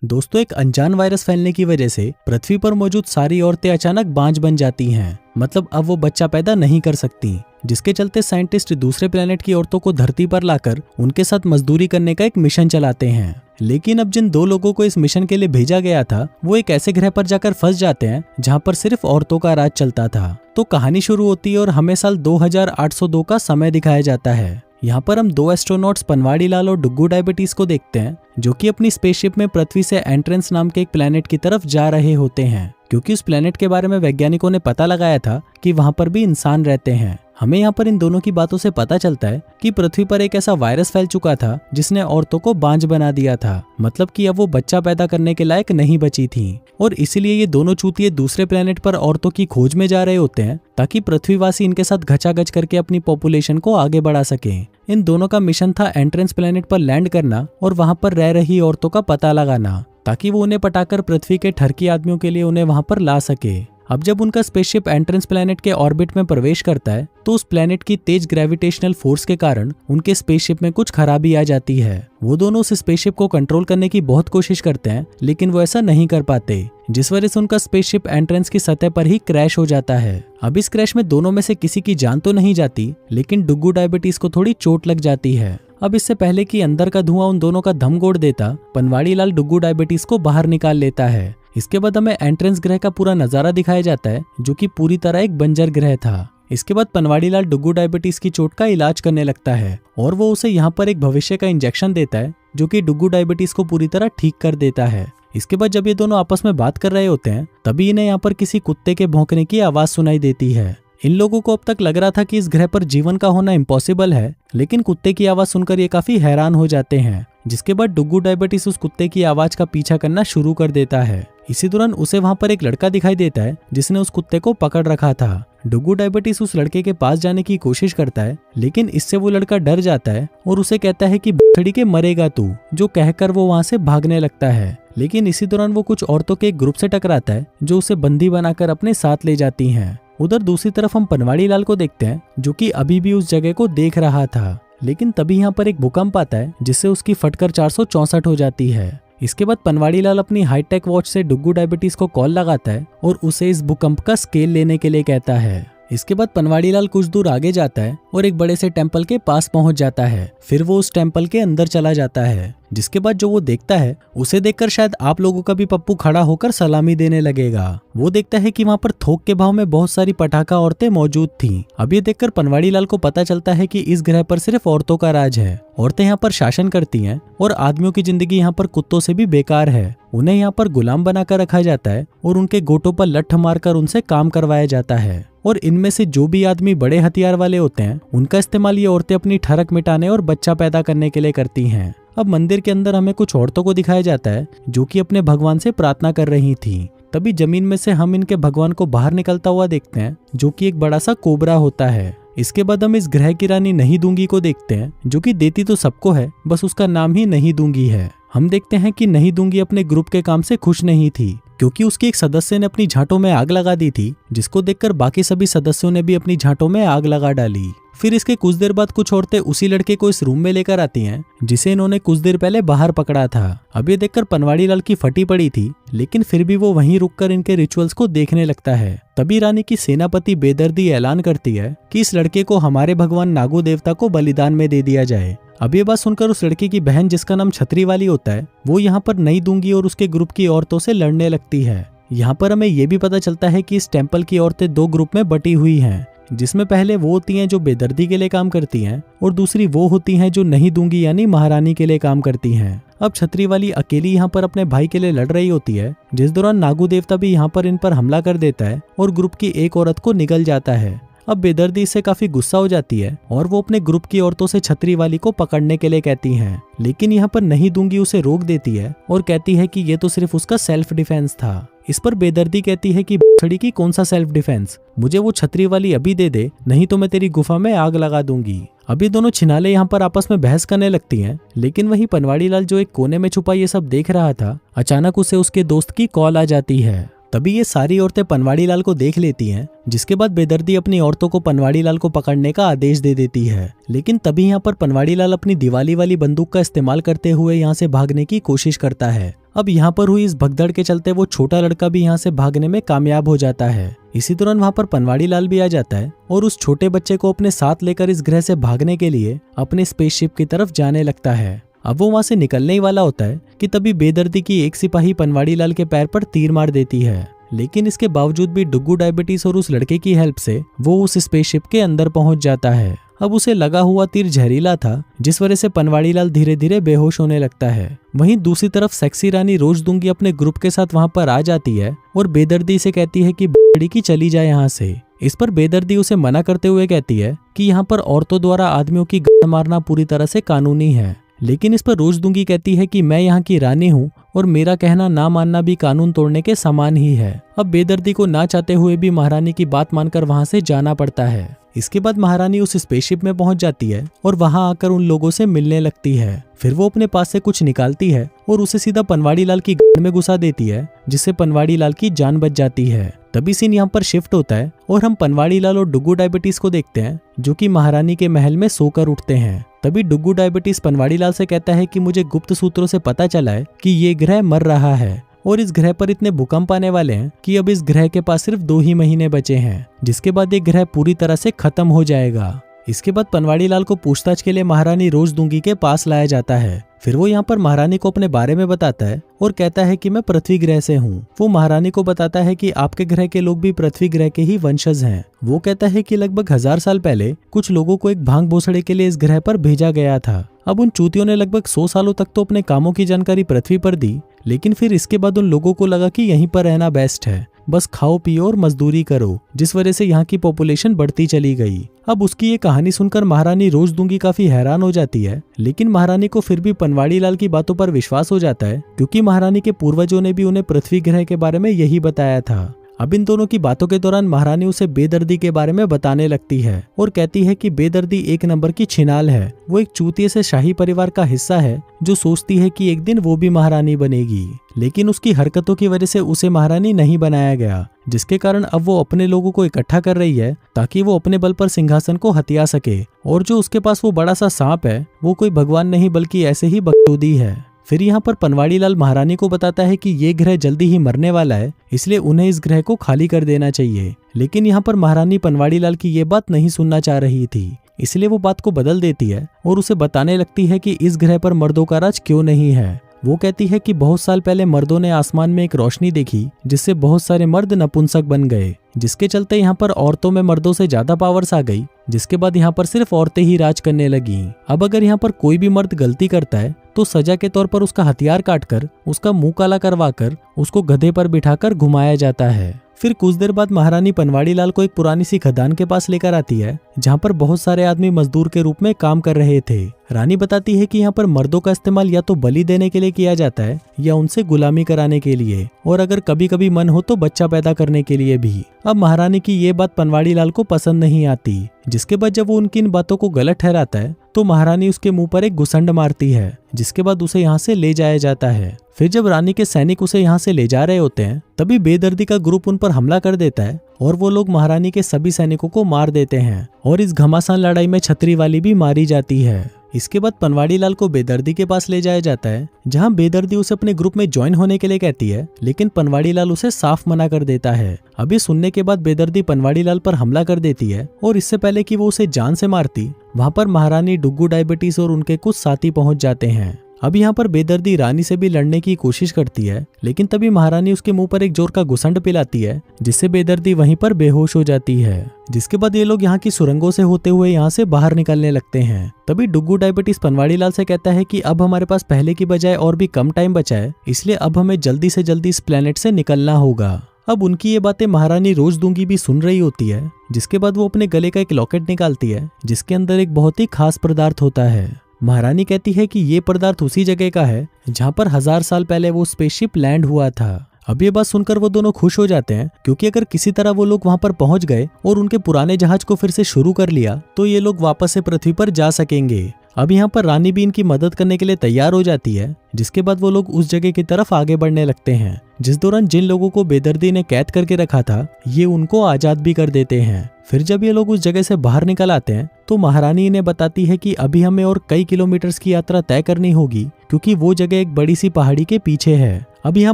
दोस्तों, एक अनजान वायरस फैलने की वजह से पृथ्वी पर मौजूद सारी औरतें अचानक बांझ बन जाती हैं। मतलब अब वो बच्चा पैदा नहीं कर सकती, जिसके चलते साइंटिस्ट दूसरे प्लेनेट की औरतों को धरती पर लाकर उनके साथ मजदूरी करने का एक मिशन चलाते हैं। लेकिन अब जिन 2 लोगों को इस मिशन के लिए भेजा गया था, वो एक ऐसे ग्रह पर जाकर फंस जाते हैं जहाँ पर सिर्फ औरतों का राज चलता था। तो कहानी शुरू होती है और हमें साल 2802 का समय दिखाया जाता है। यहाँ पर हम 2 एस्ट्रोनॉट्स पनवाड़ी लाल और डुग्गू डायबिटीज को देखते हैं, जो कि अपनी स्पेसशिप में पृथ्वी से एंट्रेंस नाम के एक प्लेनेट की तरफ जा रहे होते हैं, क्योंकि उस प्लेनेट के बारे में वैज्ञानिकों ने पता लगाया था कि वहां पर भी इंसान रहते हैं। हमें यहाँ पर इन दोनों की बातों से पता चलता है कि पृथ्वी पर एक ऐसा वायरस फैल चुका था जिसने औरतों को बांझ बना दिया था। मतलब कि अब वो बच्चा पैदा करने के लायक नहीं बची थी, और इसीलिए ये दोनों चूतिए दूसरे प्लेनेट पर औरतों की खोज में जा रहे होते हैं ताकि पृथ्वीवासी इनके साथ घचाघच करके अपनी पॉपुलेशन को आगे बढ़ा सके। इन दोनों का मिशन था एंट्रेंस प्लेनेट पर लैंड करना और वहां पर रह रही औरतों का पता लगाना, ताकि वो उन्हें पटाकर पृथ्वी के ठरकी आदमियों के लिए उन्हें वहां पर ला सके। अब जब उनका स्पेसशिप एंट्रेंस प्लेनेट के ऑर्बिट में प्रवेश करता है, तो उस प्लेनेट की तेज ग्रेविटेशनल फोर्स के कारण उनके स्पेसशिप में कुछ खराबी आ जाती है। वो दोनों उस स्पेसशिप को कंट्रोल करने की बहुत कोशिश करते हैं, लेकिन वो ऐसा नहीं कर पाते, जिस वजह से उनका स्पेसशिप एंट्रेंस की सतह पर ही क्रैश हो जाता है। अब इस क्रैश में दोनों में से किसी की जान तो नहीं जाती, लेकिन डुग्गू डायबिटीज को थोड़ी चोट लग जाती है। अब इससे पहले कि अंदर का धुआं उन दोनों का दम गोड़ देता, पनवाड़ी लाल डुग्गू डायबिटीज को बाहर निकाल लेता है। इसके बाद हमें एंट्रेंस ग्रह का पूरा नजारा दिखाया जाता है, जो कि पूरी तरह एक बंजर ग्रह था। इसके बाद पनवाड़ी लाल डुग्गू डायबिटीज की चोट का इलाज करने लगता है, और वो उसे यहाँ पर एक भविष्य का इंजेक्शन देता है, जो कि डुग्गू डायबिटीज को पूरी तरह ठीक कर देता है। इसके बाद जब ये दोनों आपस में बात कर रहे होते हैं, तभी इन्हें यहाँ पर किसी कुत्ते के भौंकने की आवाज सुनाई देती है। इन लोगों को अब तक लग रहा था कि इस ग्रह पर जीवन का होना इम्पॉसिबल है, लेकिन कुत्ते की आवाज सुनकर ये काफी हैरान हो जाते हैं। जिसके बाद डुग्गू डायबिटीज उस कुत्ते की आवाज का पीछा करना शुरू कर देता है। इसी दौरान उसे वहां पर एक लड़का दिखाई देता है जिसने उस कुत्ते को पकड़ रखा था। डुग्गू डायबिटीज उस लड़के के पास जाने की कोशिश करता है, लेकिन इससे वो लड़का डर जाता है और उसे कहता है कि बछड़ी के मरेगा तू, जो कहकर वो वहां से भागने लगता है। लेकिन इसी दौरान वो कुछ औरतों के एक ग्रुप से टकराता है, जो उसे बंदी बनाकर अपने साथ ले जाती हैं। उधर दूसरी तरफ हम पनवाड़ी लाल को देखते हैं, जो कि अभी भी उस जगह को देख रहा था। लेकिन तभी यहाँ पर एक भूकंप आता है, जिससे उसकी फटकर 464 हो जाती है। इसके बाद पनवाड़ी लाल अपनी हाईटेक वॉच से डुग्गू डायबिटीज को कॉल लगाता है और उसे इस भूकंप का स्केल लेने के लिए कहता है। इसके बाद पनवाड़ी लाल कुछ दूर आगे जाता है और एक बड़े से टेम्पल के पास पहुंच जाता है। फिर वो उस टेम्पल के अंदर चला जाता है, जिसके बाद जो वो देखता है उसे देखकर शायद आप लोगों का भी पप्पू खड़ा होकर सलामी देने लगेगा। वो देखता है कि वहाँ पर थोक के भाव में बहुत सारी पटाखा औरतें मौजूद थीं। अब ये देखकर पनवाड़ी लाल को पता चलता है कि इस ग्रह पर सिर्फ औरतों का राज है। औरतें यहाँ पर शासन करती हैं और आदमियों की जिंदगी यहाँ पर कुत्तों से भी बेकार है। उन्हें यहाँ पर गुलाम बनाकर रखा जाता है और उनके गोटों पर लठ मारकर उनसे काम करवाया जाता है। और इनमें से जो भी आदमी बड़े हथियार वाले होते हैं, उनका इस्तेमाल ये औरतें अपनी ठरक मिटाने और बच्चा पैदा करने के लिए करती हैं। अब मंदिर के अंदर हमें कुछ औरतों को दिखाया जाता है, जो कि अपने भगवान से प्रार्थना कर रही थी। तभी जमीन में से हम इनके भगवान को बाहर निकलता हुआ देखते हैं, जो कि एक बड़ा सा कोबरा होता है। इसके बाद हम इस ग्रह की रानी नहीं दूंगी को देखते हैं, जो कि देती तो सबको है, बस उसका नाम ही नहीं दूंगी है। हम देखते हैं कि नहीं दूंगी अपने ग्रुप के काम से खुश नहीं थी, क्योंकि उसकी एक सदस्य ने अपनी झांटों में आग लगा दी थी, जिसको देखकर बाकी सभी सदस्यों ने भी अपनी झांटों में आग लगा डाली। फिर इसके कुछ देर बाद कुछ औरतें उसी लड़के को इस रूम में लेकर आती हैं, जिसे इन्होंने कुछ देर पहले बाहर पकड़ा था। अब ये देखकर पनवाड़ी लाल की फटी पड़ी थी, लेकिन फिर भी वो वहीं रुककर इनके रिचुअल्स को देखने लगता है। तभी रानी की सेनापति बेदर्दी ऐलान करती है कि इस लड़के को हमारे भगवान नागू देवता को बलिदान में दे दिया जाए। अब ये बात सुनकर उस लड़के की बहन, जिसका नाम छतरी वाली होता है, वो यहाँ पर नहीं दूंगी और उसके ग्रुप की औरतों से लड़ने लगती है। यहाँ पर हमें ये भी पता चलता है कि इस टेम्पल की औरतें 2 ग्रुप में बटी हुई हैं, जिसमें पहले वो होती हैं जो बेदर्दी के लिए काम करती हैं और दूसरी वो होती हैं जो नहीं दूंगी यानी महारानी के लिए काम करती हैं। अब छतरी वाली अकेली यहाँ पर अपने भाई के लिए लड़ रही होती है, जिस दौरान नागू देवता भी यहाँ पर इन पर हमला कर देता है और ग्रुप की एक औरत को निगल जाता है। अब बेदर्दी इससे काफी गुस्सा हो जाती है और वो अपने ग्रुप की औरतों से छतरी वाली को पकड़ने के लिए कहती हैं, लेकिन यहाँ पर नहीं दूंगी उसे रोक देती है और कहती है कि ये तो सिर्फ उसका सेल्फ डिफेंस था। इस पर बेदर्दी कहती है कि छड़ी की कौन सा सेल्फ डिफेंस, मुझे वो छतरी वाली अभी दे दे, नहीं तो मैं तेरी गुफा में आग लगा दूंगी। अभी दोनों छिनाले यहाँ पर आपस में बहस करने लगती हैं, लेकिन वही पनवाड़ी लाल जो एक कोने में छुपा ये सब देख रहा था, अचानक उसे उसके दोस्त की कॉल आ जाती है। तभी ये सारी औरतें पनवाड़ी लाल को देख लेती हैं, जिसके बाद बेदर्दी अपनी औरतों को पनवाड़ी लाल को पकड़ने का आदेश दे देती है। लेकिन तभी यहाँ पर पनवाड़ी लाल अपनी दिवाली वाली बंदूक का इस्तेमाल करते हुए यहाँ से भागने की कोशिश करता है। अब यहाँ पर हुई इस भगदड़ के चलते वो छोटा लड़का भी यहाँ से भागने में कामयाब हो जाता है। इसी दौरान वहाँ पर पनवाड़ी लाल भी आ जाता है और उस छोटे बच्चे को अपने साथ लेकर इस ग्रह से भागने के लिए अपने स्पेसशिप की तरफ जाने लगता है। अब वो वहाँ से निकलने ही वाला होता है कि तभी बेदर्दी की एक सिपाही पनवाड़ी लाल के पैर पर तीर मार देती है। लेकिन इसके बावजूद भी डुग्गू डायबिटीज और उस लड़के की हेल्प से वो उस स्पेसशिप के अंदर पहुंच जाता है। अब उसे लगा हुआ तीर जहरीला था, जिस वजह से पनवाड़ी लाल धीरे धीरे बेहोश होने लगता है। वहीं दूसरी तरफ सेक्सी रानी रोज दूंगी अपने ग्रुप के साथ वहां पर आ जाती है और बेदर्दी से कहती है कि बड़ी की चली जाए यहाँ से। इस पर बेदर्दी उसे मना करते हुए कहती है कि यहाँ पर औरतों द्वारा आदमियों की गांड मारना पूरी तरह से कानूनी है। लेकिन इस पर रोज दूंगी कहती है कि मैं यहाँ की रानी हूँ और मेरा कहना ना मानना भी कानून तोड़ने के समान ही है। अब बेदर्दी को ना चाहते हुए भी महारानी की बात मानकर वहां से जाना पड़ता है। इसके बाद महारानी उस स्पेसशिप में पहुंच जाती है और वहां आकर उन लोगों से मिलने लगती है। फिर वो अपने पास से कुछ निकालती है और उसे सीधा पनवाड़ी लाल की गांड में घुसा देती है, जिससे पनवाड़ी लाल की जान बच जाती है। तभी सीन यहाँ पर शिफ्ट होता है और हम पनवाड़ी लाल और डुग्गू डायबिटीज को देखते हैं, जो कि महारानी के महल में सोकर उठते हैं। तभी डुग्गू डायबिटीज पनवाड़ी लाल से कहता है कि मुझे गुप्त सूत्रों से पता चला है कि ये ग्रह मर रहा है और इस ग्रह पर इतने भूकंप आने वाले हैं कि अब इस ग्रह के पास सिर्फ 2 ही महीने बचे हैं, जिसके बाद ये ग्रह पूरी तरह से खत्म हो जाएगा। इसके बाद पनवाड़ी लाल को पूछताछ के लिए महारानी रोज दूंगी के पास लाया जाता है। फिर वो यहाँ पर महारानी को अपने बारे में बताता है और कहता है कि मैं पृथ्वी ग्रह से हूँ। वो महारानी को बताता है कि आपके ग्रह के लोग भी पृथ्वी ग्रह के ही वंशज हैं। वो कहता है कि लगभग 1000 साल पहले कुछ लोगों को एक भांग भोसड़े के लिए इस ग्रह पर भेजा गया था। अब उन चूतियों ने लगभग 100 सालों तक तो अपने कामों की जानकारी पृथ्वी पर दी, लेकिन फिर इसके बाद उन लोगों को लगा कि यहीं पर रहना बेस्ट है, बस खाओ पियो और मजदूरी करो, जिस वजह से यहाँ की पॉपुलेशन बढ़ती चली गई। अब उसकी ये कहानी सुनकर महारानी रोज दूंगी काफी हैरान हो जाती है, लेकिन महारानी को फिर भी पनवाड़ी लाल की बातों पर विश्वास हो जाता है, क्योंकि महारानी के पूर्वजों ने भी उन्हें पृथ्वी ग्रह के बारे में यही बताया था। अब इन दोनों की बातों के दौरान महारानी उसे बेदर्दी के बारे में बताने लगती है और कहती है कि बेदर्दी 1 नंबर की छिनाल है। वो एक चूतिए से शाही परिवार का हिस्सा है जो सोचती है कि एक दिन वो भी महारानी बनेगी, लेकिन उसकी हरकतों की वजह से उसे महारानी नहीं बनाया गया, जिसके कारण अब वो अपने लोगों को इकट्ठा कर रही है ताकि वो अपने बल पर सिंहासन को हथिया सके। और जो उसके पास वो बड़ा सा सांप है वो कोई भगवान नहीं बल्कि ऐसे ही बकचोदी है। फिर यहाँ पर पनवाड़ी लाल महारानी को बताता है कि ये ग्रह जल्दी ही मरने वाला है, इसलिए उन्हें इस ग्रह को खाली कर देना चाहिए। लेकिन यहाँ पर महारानी पनवाड़ी लाल की ये बात नहीं सुनना चाह रही थी, इसलिए वो बात को बदल देती है और उसे बताने लगती है कि इस ग्रह पर मर्दों का राज क्यों नहीं है। वो कहती है कि बहुत साल पहले मर्दों ने आसमान में एक रोशनी देखी जिससे बहुत सारे मर्द नपुंसक बन गए, जिसके चलते यहाँ पर औरतों में मर्दों से ज्यादा पावर्स आ गई, जिसके बाद यहाँ पर सिर्फ औरतें ही राज करने लगी। अब अगर यहाँ पर कोई भी मर्द गलती करता है तो सजा के तौर पर उसका हथियार काटकर उसका मुंह काला करवाकर उसको गधे पर बिठाकर घुमाया जाता है। फिर कुछ देर बाद महारानी पनवाड़ी लाल को एक पुरानी सी खदान के पास लेकर आती है, जहाँ पर बहुत सारे आदमी मजदूर के रूप में काम कर रहे थे। रानी बताती है कि यहाँ पर मर्दों का इस्तेमाल या तो बलि देने के लिए किया जाता है या उनसे गुलामी कराने के लिए, और अगर कभी कभी मन हो तो बच्चा पैदा करने के लिए भी। अब महारानी की ये बात पनवाड़ी लाल को पसंद नहीं आती, जिसके बाद जब वो उनकी इन बातों को गलत ठहराता है तो महारानी उसके मुंह पर एक घुसंड मारती है, जिसके बाद उसे यहाँ से ले जाया जाता है। फिर जब रानी के सैनिक उसे यहाँ से ले जा रहे होते हैं तभी बेदर्दी का ग्रुप उन पर हमला कर देता है और वो लोग महारानी के सभी सैनिकों को मार देते हैं और इस घमासान लड़ाई में छतरी वाली भी मारी जाती है। इसके बाद पनवाड़ी लाल को बेदर्दी के पास ले जाया जाता है, जहां बेदर्दी उसे अपने ग्रुप में ज्वाइन होने के लिए कहती है, लेकिन पनवाड़ी लाल उसे साफ मना कर देता है। अभी सुनने के बाद बेदर्दी पनवाड़ी लाल पर हमला कर देती है और इससे पहले कि वो उसे जान से मारती, वहां पर महारानी डुग्गू डायबिटीज और उनके कुछ साथी पहुंच जाते हैं। अब यहाँ पर बेदर्दी रानी से भी लड़ने की कोशिश करती है, लेकिन तभी महारानी उसके मुंह पर एक जोर का घुसंड पिलाती है, जिससे बेदर्दी वहीं पर बेहोश हो जाती है। जिसके बाद ये लोग यहाँ की सुरंगों से होते हुए यहाँ से बाहर निकलने लगते हैं। तभी डुग्गू डायबिटीज पनवाड़ी लाल से कहता है कि अब हमारे पास पहले की बजाय और भी कम टाइम बचा है, इसलिए अब हमें जल्दी से जल्दी इस प्लेनेट से निकलना होगा। अब उनकी ये बातें महारानी रोज दूंगी भी सुन रही होती है, जिसके बाद वो अपने गले का एक लॉकेट निकालती है, जिसके अंदर एक बहुत ही खास पदार्थ होता है। महारानी कहती है कि ये पदार्थ उसी जगह का है जहाँ पर 1000 साल पहले वो स्पेसशिप लैंड हुआ था। अब ये बात सुनकर वो दोनों खुश हो जाते हैं, क्योंकि अगर किसी तरह वो लोग वहां पर पहुंच गए और उनके पुराने जहाज को फिर से शुरू कर लिया तो ये लोग वापस से पृथ्वी पर जा सकेंगे। अब यहाँ पर रानी भी इनकी मदद करने के लिए तैयार हो जाती है, जिसके बाद वो लोग उस जगह की तरफ आगे बढ़ने लगते हैं जिस दौरान जिन लोगों को बेदर्दी ने कैद करके रखा था ये उनको आजाद भी कर देते हैं। फिर जब ये लोग उस जगह से बाहर निकल आते हैं तो महारानी इन्हें बताती है कि अभी हमें और कई किलोमीटर्स की यात्रा तय करनी होगी क्योंकि वो जगह एक बड़ी सी पहाड़ी के पीछे है। अब यहाँ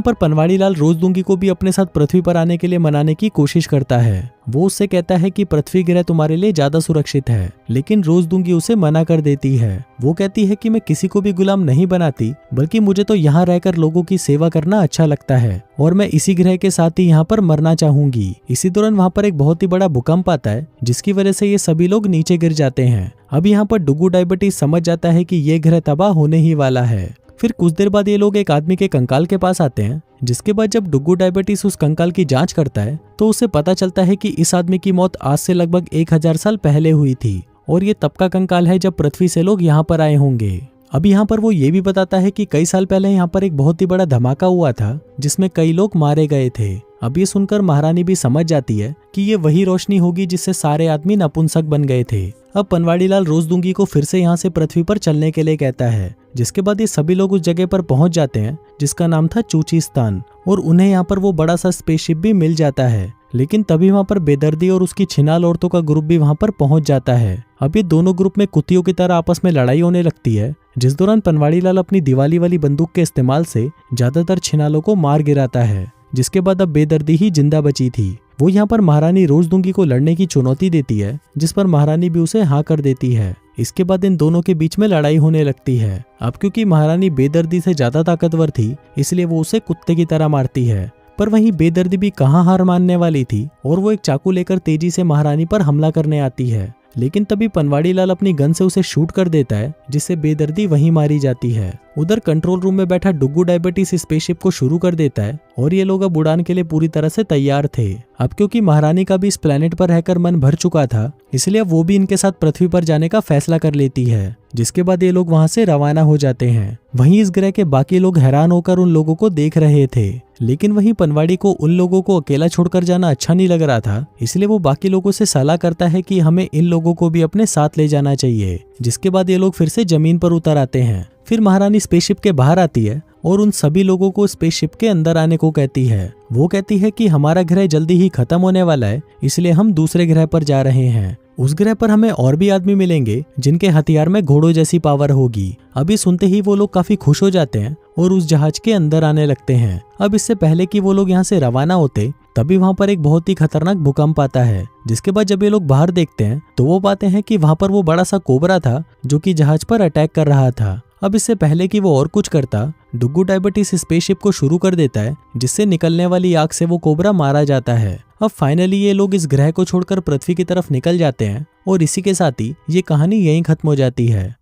पर पनवाड़ी लाल रोजदूंगी को भी अपने साथ पृथ्वी पर आने के लिए मनाने की कोशिश करता है। वो उससे कहता है कि पृथ्वी ग्रह तुम्हारे लिए ज्यादा सुरक्षित है, लेकिन रोजदूंगी उसे मना कर देती है। वो कहती है कि मैं किसी को भी गुलाम नहीं बनाती, बल्कि मुझे तो यहाँ रहकर लोगों की सेवा करना अच्छा लगता है और मैं इसी ग्रह के साथ ही यहाँ पर मरना चाहूंगी। इसी दौरान वहाँ पर एक बहुत ही बड़ा भूकंप आता है जिसकी वजह से ये सभी लोग नीचे गिर जाते हैं। अब यहाँ पर डुगू डायबिटीज समझ जाता है कि ये ग्रह तबाह होने ही वाला है। फिर कुछ देर बाद ये लोग एक आदमी के कंकाल के पास आते हैं, जिसके बाद जब डुगू डायबिटीज उस कंकाल की जांच करता है तो उसे पता चलता है कि इस आदमी की मौत आज से लगभग 1000 साल पहले हुई थी और ये तब का कंकाल है जब पृथ्वी से लोग यहाँ पर आए होंगे। अब यहाँ पर वो ये भी बताता है कि कई साल पहले यहाँ पर एक बहुत ही बड़ा धमाका हुआ था जिसमें कई लोग मारे गए थे। अब ये सुनकर महारानी भी समझ जाती है कि ये वही रोशनी होगी जिससे सारे आदमी नपुंसक बन गए थे। अब पनवाड़ी लाल रोजदूंगी को फिर से यहाँ से पृथ्वी पर चलने के लिए कहता है, जिसके बाद ये सभी लोग उस जगह पर पहुंच जाते हैं जिसका नाम था चूचीस्तान और उन्हें यहाँ पर वो बड़ा सा स्पेसशिप भी मिल जाता है। लेकिन तभी वहाँ पर बेदर्दी और उसकी छिनाल औरतों का ग्रुप भी वहाँ पर पहुंच जाता है। अब ये दोनों ग्रुप में कुत्तियों की तरह आपस में लड़ाई होने लगती है, जिस दौरान पनवाड़ी लाल अपनी दिवाली वाली बंदूक के इस्तेमाल से ज्यादातर छिनालों को मार गिराता है, जिसके बाद अब बेदर्दी ही जिंदा बची थी। वो यहाँ पर महारानी रोजदूंगी को लड़ने की चुनौती देती है, जिस पर महारानी भी उसे हाँ कर देती है। इसके बाद इन दोनों के बीच में लड़ाई होने लगती है। अब क्योंकि महारानी बेदर्दी से ज्यादा ताकतवर थी इसलिए वो उसे कुत्ते की तरह मारती है, पर वहीं बेदर्दी भी कहाँ हार मानने वाली थी और वो एक चाकू लेकर तेजी से महारानी पर हमला करने आती है। लेकिन तभी पनवाड़ी लाल अपनी गन से उसे शूट कर देता है, जिससे बेदर्दी वहीं मारी जाती है। उधर कंट्रोल रूम में बैठा डुगू डायबिटीज स्पेसशिप को शुरू कर देता है और ये लोग अब उड़ान के लिए पूरी तरह से तैयार थे। अब क्योंकि महारानी का भी इस प्लेनेट पर रहकर मन भर चुका था इसलिए वो भी इनके साथ पृथ्वी पर जाने का फैसला कर लेती है, जिसके बाद ये लोग वहां से रवाना हो जाते हैं। वहीं इस ग्रह के बाकी लोग हैरान होकर उन लोगों को देख रहे थे, लेकिन वहीं पनवाड़ी को उन लोगों को अकेला छोड़कर जाना अच्छा नहीं लग रहा था, इसलिए वो बाकी लोगों से सलाह करता है कि हमें इन लोगों को भी अपने साथ ले जाना चाहिए। जिसके बाद ये लोग फिर से जमीन पर उतर आते हैं। फिर महारानी स्पेसशिप के बाहर आती है और उन सभी लोगों को स्पेसशिप के अंदर आने को कहती है। वो कहती है कि हमारा ग्रह जल्दी ही खत्म होने वाला है, इसलिए हम दूसरे ग्रह पर जा रहे हैं। उस ग्रह पर हमें और भी आदमी मिलेंगे जिनके हथियार में घोड़ों जैसी पावर होगी। अभी सुनते ही वो लोग काफी खुश हो जाते हैं और उस जहाज के अंदर आने लगते हैं। अब इससे पहले कि वो लोग यहाँ से रवाना होते तभी वहाँ पर एक बहुत ही खतरनाक भूकंप आता है, जिसके बाद जब ये लोग बाहर देखते हैं तो वो पाते हैं कि वहाँ पर वो बड़ा सा कोबरा था जो कि जहाज पर अटैक कर रहा था। अब इससे पहले कि वो और कुछ करता, डुगू डायबिटीज स्पेसशिप को शुरू कर देता है, जिससे निकलने वाली आग से वो कोबरा मारा जाता है। अब फाइनली ये लोग इस ग्रह को छोड़कर पृथ्वी की तरफ निकल जाते हैं और इसी के साथ ही ये कहानी यहीं खत्म हो जाती है।